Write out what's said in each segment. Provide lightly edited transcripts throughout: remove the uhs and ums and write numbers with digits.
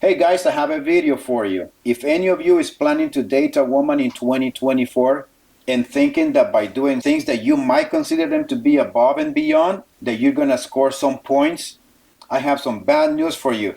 Hey guys, I have a video for you. If any of you is planning to date a woman in 2024 and thinking that by doing things that you might consider them to be above and beyond, that you're going to score some points, I have some bad news for you.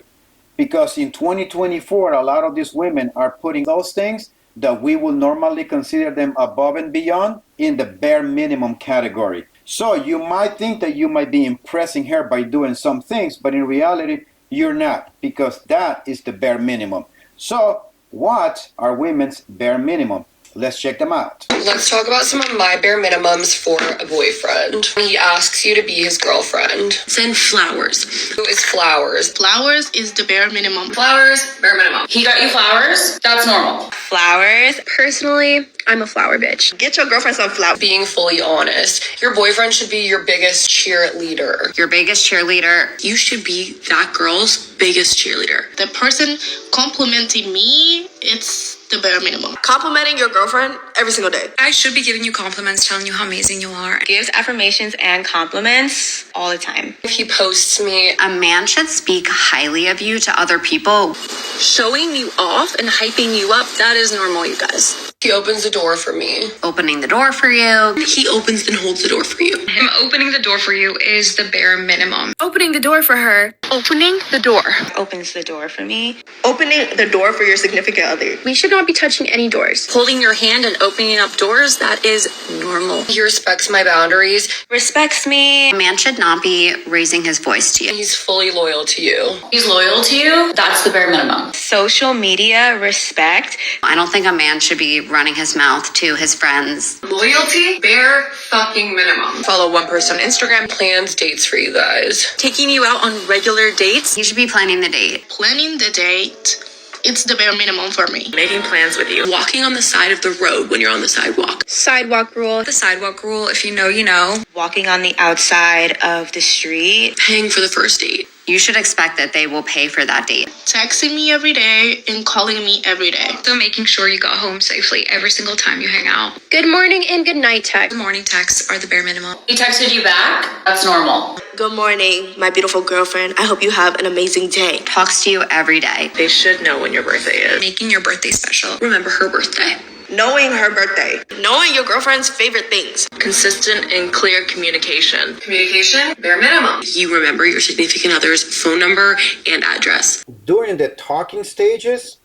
Because in 2024, a lot of these women are putting those things that we would normally consider them above and beyond in the bare minimum category. So you might think that you might be impressing her by doing some things, but in reality, you're not, because that is the bare minimum. So what are women's bare minimum? Let's check them out. Let's talk about some of my bare minimums for a boyfriend. He asks you to be his girlfriend. Send flowers. Who is flowers? Flowers is the bare minimum. Flowers, bare minimum. He got you flowers? That's normal. Flowers. Personally, I'm a flower bitch. Get your girlfriend some flowers. Being fully honest, your boyfriend should be your biggest cheerleader. Your biggest cheerleader. You should be that girl's biggest cheerleader. The person complimenting me, it's the bare minimum. Complimenting your girlfriend every single day. I should be giving you compliments, telling you how amazing you are. Gives affirmations and compliments all the time. If he posts me, A man should speak highly of you to other people. Showing you off and hyping you up, that is normal, you guys. he opens the door for me. Opening the door for you. He opens and holds the door for you. Him opening the door for you is the bare minimum. Opening the door for her. Opening the door. Opens the door for me. Opening the door for your significant other. We should not be touching any doors. Holding your hand and opening up doors, that is normal. He respects my boundaries. Respects me. A man should not be raising his voice to you. He's fully loyal to you. He's loyal to you, that's the bare minimum. Social media, respect. I don't think a man should be running his mouth to his friends. Loyalty, bare fucking minimum. Follow one person on Instagram. Plans dates for you guys. Taking you out on regular dates. He should be planning the date. Planning the date, it's the bare minimum for me. Making plans with you. Walking on the side of the road when you're on the sidewalk. Sidewalk rule. The sidewalk rule, if you know, you know. Walking on the outside of the street. Paying for the first date. You should expect that they will pay for that date. Texting me every day and calling me every day. So making sure you got home safely every single time you hang out. Good morning and good night text. The morning texts are the bare minimum. He texted you back, that's normal. Good morning, my beautiful girlfriend. I hope you have an amazing day. Talks to you every day. They should know when your birthday is. Making your birthday special. Remember her birthday. Knowing her birthday. Knowing your girlfriend's favorite things. Consistent and clear communication. Communication, bare minimum. You remember your significant other's phone number and address. During the talking stages,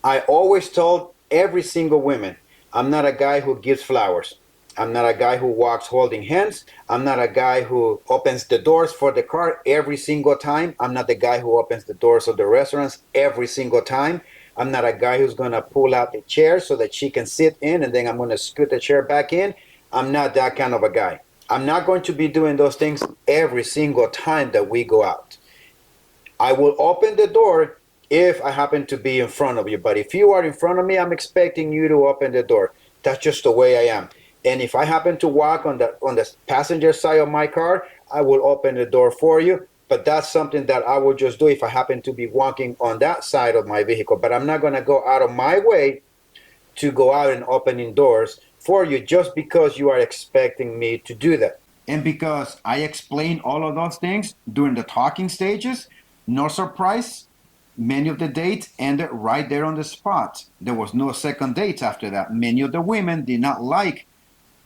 I always told every single woman, I'm not a guy who gives flowers. I'm not a guy who walks holding hands. I'm not a guy who opens the doors for the car every single time. I'm not the guy who opens the doors of the restaurants every single time. I'm not a guy who's going to pull out the chair so that she can sit in and then I'm going to scoot the chair back in. I'm not that kind of a guy. I'm not going to be doing those things every single time that we go out. I will open the door if I happen to be in front of you. But if you are in front of me, I'm expecting you to open the door. That's just the way I am. And if I happen to walk on the passenger side of my car, I will open the door for you. But that's something that I will just do if I happen to be walking on that side of my vehicle. But I'm not going to go out of my way to go out and opening doors for you just because you are expecting me to do that. And because I explained all of those things during the talking stages, no surprise, many of the dates ended right there on the spot. There was no second dates after that. Many of the women did not like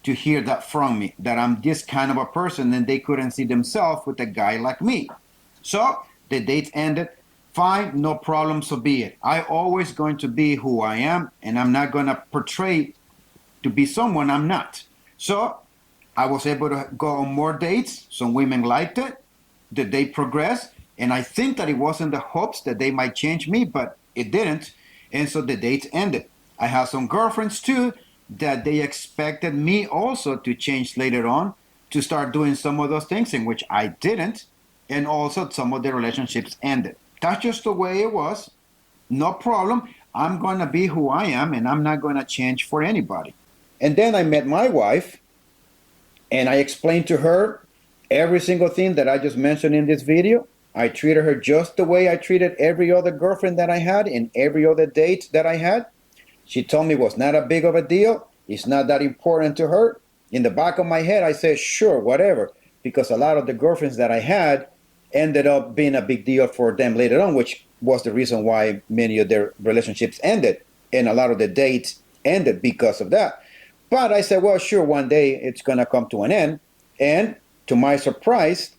to hear that from me, that I'm this kind of a person, and they couldn't see themselves with a guy like me. So the dates ended. Fine, no problem, so be it. I always going to be who I am, and I'm not going to portray to be someone I'm not. So I was able to go on more dates. Some women liked it. The date progressed, and I think that it was in the hopes that they might change me, but it didn't. And so the dates ended. I have some girlfriends too that they expected me also to change later on, to start doing some of those things in which I didn't, and also some of the relationships ended. That's just the way it was. No problem. I'm going to be who I am, and I'm not going to change for anybody. And then I met my wife, and I explained to her every single thing that I just mentioned in this video. I treated her just the way I treated every other girlfriend that I had and every other date that I had. She told me it was not a big of a deal. It's not that important to her. In the back of my head, I said, sure, whatever. Because a lot of the girlfriends that I had ended up being a big deal for them later on, which was the reason why many of their relationships ended, and a lot of the dates ended because of that. But I said, well, sure, one day it's going to come to an end. And to my surprise,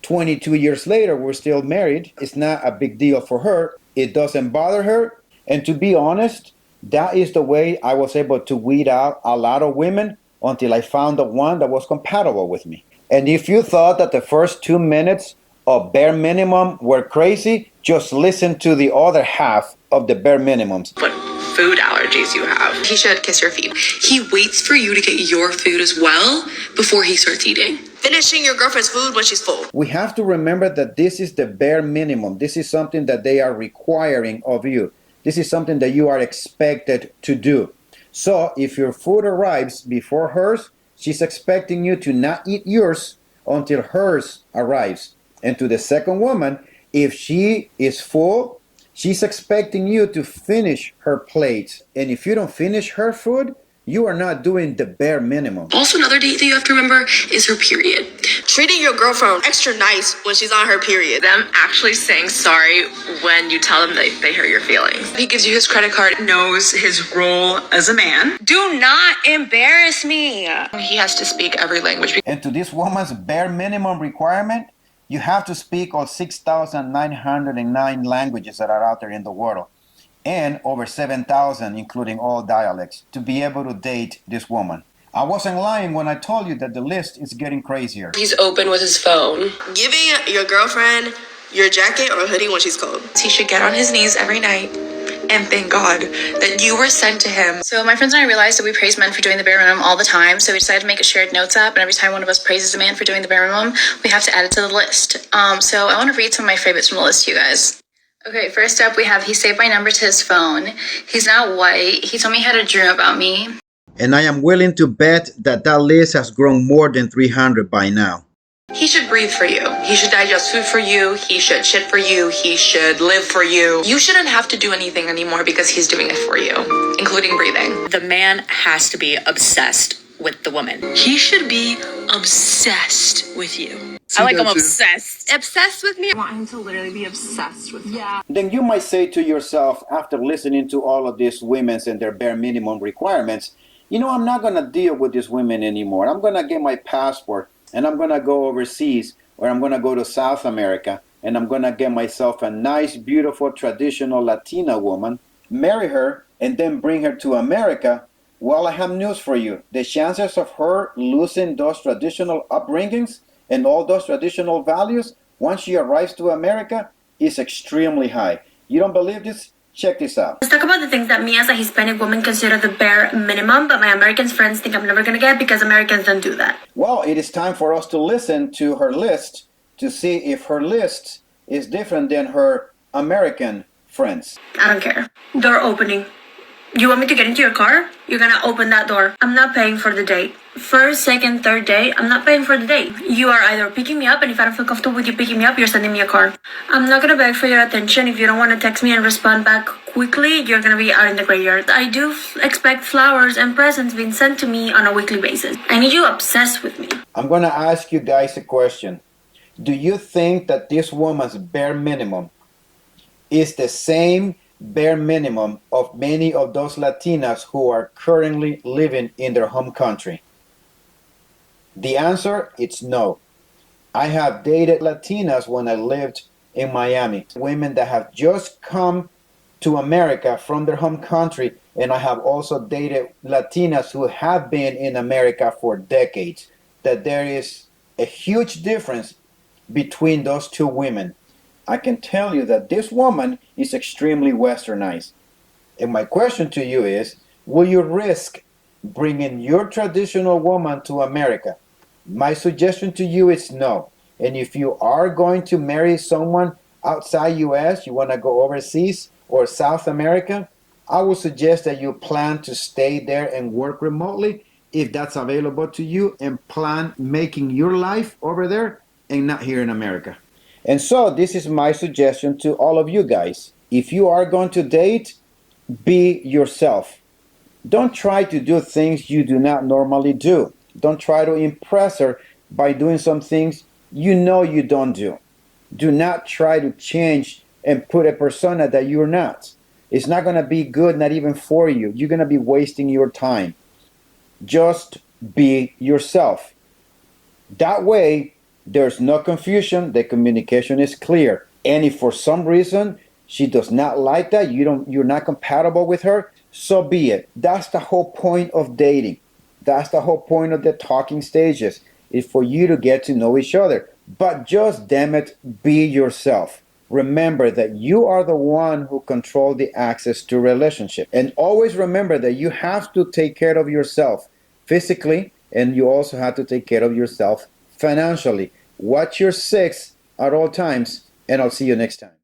22 years later, we're still married. It's not a big deal for her. It doesn't bother her. And to be honest, that is the way I was able to weed out a lot of women until I found the one that was compatible with me. And if you thought that the first 2 minutes of bare minimum were crazy, just listen to the other half of the bare minimums. What food allergies you have. He should kiss your feet. He waits for you to get your food as well before he starts eating. Finishing your girlfriend's food when she's full. We have to remember that this is the bare minimum. This is something that they are requiring of you. This is something that you are expected to do. So if your food arrives before hers, she's expecting you to not eat yours until hers arrives. And to the second woman, if she is full, she's expecting you to finish her plate. And if you don't finish her food, you are not doing the bare minimum. Also, another date that you have to remember is her period. Treating your girlfriend extra nice when she's on her period. Them actually saying sorry when you tell them that they hurt your feelings. He gives you his credit card. Knows his role as a man. Do not embarrass me. He has to speak every language. And to this woman's bare minimum requirement, you have to speak all 6,909 languages that are out there in the world, and over 7,000, including all dialects, to be able to date this woman. I wasn't lying when I told you that the list is getting crazier. He's open with his phone. Giving your girlfriend your jacket or hoodie when she's cold. He should get on his knees every night and thank God that you were sent to him. So my friends and I realized that we praise men for doing the bare minimum all the time. So we decided to make a shared notes app, and every time one of us praises a man for doing the bare minimum, we have to add it to the list. So I want to read some of my favorites from the list to you guys. Okay, first up we have, he saved my number to his phone. He's not white. He told me he had a dream about me. And I am willing to bet that that list has grown more than 300 by now. He should breathe for you. He should digest food for you. He should shit for you. He should live for you. You shouldn't have to do anything anymore because he's doing it for you, including breathing. The man has to be obsessed with the woman. He should be obsessed with you. I like him obsessed. Obsessed with me? I want him to literally be obsessed with me. Yeah. Then you might say to yourself, after listening to all of these women and their bare minimum requirements, you know, I'm not going to deal with these women anymore. I'm going to get my passport and I'm going to go overseas, or I'm going to go to South America and I'm going to get myself a nice, beautiful, traditional Latina woman, marry her, and then bring her to America. Well, I have news for you. The chances of her losing those traditional upbringings and all those traditional values once she arrives to America is extremely high. You don't believe this? Check this out. Let's talk about the things that me as a Hispanic woman consider the bare minimum, but my American friends think I'm never going to get because Americans don't do that. Well, it is time for us to listen to her list to see if her list is different than her American friends. I don't care. Door opening. You want me to get into your car? You're going to open that door. I'm not paying for the date. First, second, third date, I'm not paying for the date. You are either picking me up, and if I don't feel comfortable with you picking me up, you're sending me a car. I'm not going to beg for your attention. If you don't want to text me and respond back quickly, you're going to be out in the graveyard. I do expect flowers and presents being sent to me on a weekly basis. I need you obsessed with me. I'm going to ask you guys a question. Do you think that this woman's bare minimum is the same bare minimum of many of those Latinas who are currently living in their home country? The answer is no. I have dated Latinas when I lived in Miami, women that have just come to America from their home country, and I have also dated Latinas who have been in America for decades. That there is a huge difference between those two women. I can tell you that this woman is extremely westernized. And my question to you is, will you risk bringing your traditional woman to America? My suggestion to you is no. And if you are going to marry someone outside US, you want to go overseas or South America, I would suggest that you plan to stay there and work remotely if that's available to you, and plan making your life over there and not here in America. And so this is my suggestion to all of you guys. If you are going to date, be yourself. Don't try to do things you do not normally do. Don't try to impress her by doing some things you know you don't do. Do not try to change and put a persona that you're not. It's not going to be good, not even for you. You're going to be wasting your time. Just be yourself. That way, there's no confusion, the communication is clear. And if for some reason she does not like that, you're not compatible with her, so be it. That's the whole point of dating. That's the whole point of the talking stages, is for you to get to know each other. But just damn it, be yourself. Remember that you are the one who control the access to relationship. And always remember that you have to take care of yourself physically, and you also have to take care of yourself financially. Watch your six at all times, and I'll see you next time.